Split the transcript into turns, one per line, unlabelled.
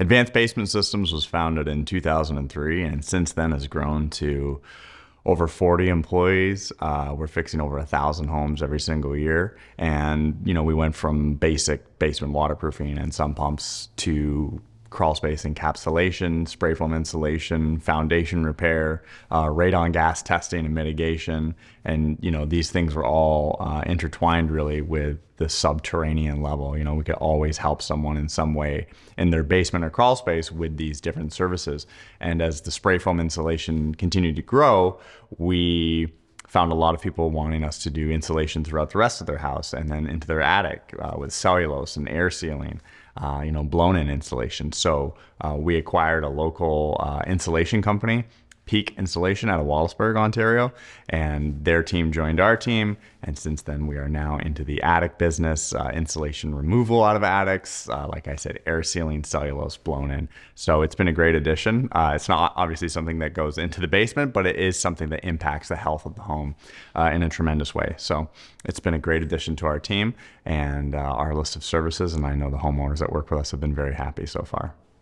Advanced Basement Systems was founded in 2003, and since then has grown to over 40 employees. We're fixing over 1,000 homes every single year. And, we went from basic basement waterproofing and sump pumps to crawl space encapsulation, spray foam insulation, foundation repair, radon gas testing and mitigation. And, these things were all intertwined really with the subterranean level. We could always help someone in some way in their basement or crawl space with these different services. And as the spray foam insulation continued to grow, we found a lot of people wanting us to do insulation throughout the rest of their house and then into their attic with cellulose and air sealing, blown-in insulation. So we acquired a local insulation company, Peak Insulation, out of Wallaceburg, Ontario, and their team joined our team. And since then, we are now into the attic business, insulation removal out of attics, like I said, air sealing, cellulose, blown in. So it's been a great addition. It's not obviously something that goes into the basement, but it is something that impacts the health of the home in a tremendous way. So it's been a great addition to our team and our list of services. And I know the homeowners that work with us have been very happy so far.